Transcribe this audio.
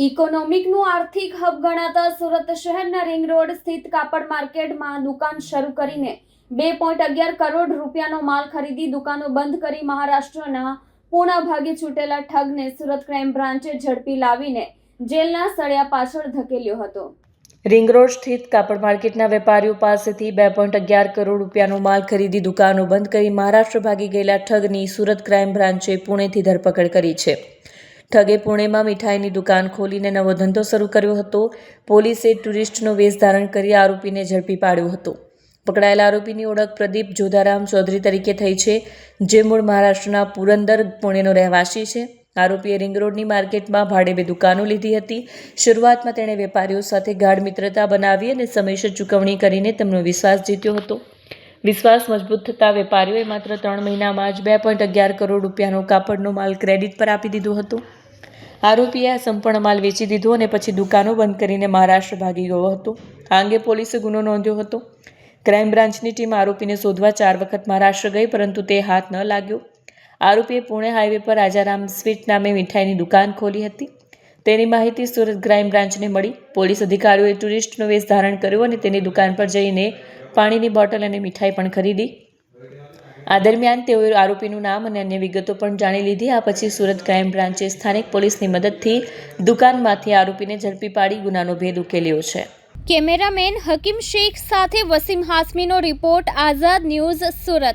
ઇકોનોમિકનું આર્થિક હબ ગણાતા સુરત શહેરના રિંગ રોડ સ્થિત કાપડ માર્કેટમાં દુકાન શરૂ કરીને 2.11 કરોડ રૂપિયાનો માલ ખરીદી દુકાનો બંધ કરી મહારાષ્ટ્રના પૂના ભાગે છૂટેલા ઠગને સુરત ક્રાઇમ બ્રાન્ચે ઝડપી લાવીને જેલના સળિયા પાછળ ધકેલ્યો હતો. રિંગ રોડ સ્થિત કાપડ માર્કેટના વેપારીઓ પાસેથી 2.11 કરોડ રૂપિયાનો માલ ખરીદી દુકાનો બંધ કરી મહારાષ્ટ્ર ભાગી ગયેલા ઠગની સુરત ક્રાઇમ બ્રાન્ચે પુણેથી ધરપકડ કરી છે. ઠગે પુણેમાં મીઠાઈની દુકાન ખોલીને નવો ધંધો શરૂ કર્યો હતો. પોલીસે ટુરિસ્ટનો વેશ ધારણ કરી આરોપીને ઝડપી પાડ્યો હતો. પકડાયેલા આરોપીની ઓળખ પ્રદીપ જોધારામ ચૌધરી તરીકે થઈ છે, જે મૂળ મહારાષ્ટ્રના પુરંદર, પુણેનો રહેવાસી છે. આરોપીએ રિંગ રોડની માર્કેટમાં ભાડે 2 દુકાનો લીધી હતી. શરૂઆતમાં તેણે વેપારીઓ સાથે ગાઢ મિત્રતા બનાવી અને સમયસર ચૂકવણી કરીને તેમનો વિશ્વાસ જીત્યો હતો. વિશ્વાસ મજબૂત થતાં વેપારીઓએ માત્ર 3 મહિનામાં જ 2.11 કરોડ રૂપિયાનો કાપડનો માલ ક્રેડિટ પર આપી દીધો હતો. આરોપીએ આ સંપૂર્ણ માલ વેચી દીધો અને પછી દુકાનો બંધ કરીને મહારાષ્ટ્ર ભાગી ગયો હતો. આ અંગે પોલીસે ગુનો નોંધ્યો હતો. ક્રાઇમ બ્રાન્ચની ટીમ આરોપીને શોધવા 4 વખત મહારાષ્ટ્ર ગઈ, પરંતુ તે હાથ ન લાગ્યો. આરોપીએ પુણે હાઈવે પર રાજારામ સ્વીટ નામે મીઠાઈની દુકાન ખોલી હતી. તેની માહિતી સુરત ક્રાઇમ બ્રાન્ચને મળી. પોલીસ અધિકારીઓએ ટુરિસ્ટનો વેશ ધારણ કર્યો અને તેની દુકાન પર જઈને પાણીની બોટલ અને મીઠાઈ પણ ખરીદી. આ દરમિયાન તેઓએ આરોપીનું નામ અને અન્ય વિગતો પણ જાણી લીધી. આ પછી સુરત ક્રાઇમ બ્રાન્ચે સ્થાનિક પોલીસની મદદથી દુકાનમાંથી આરોપીને ઝડપી પાડી ગુનાનો ભેદ ઉકેલ્યો છે. કેમેરામેન હકીમ શેખ સાથે વસીમ હાસમીનો રિપોર્ટ, આઝાદ ન્યૂઝ, સુરત.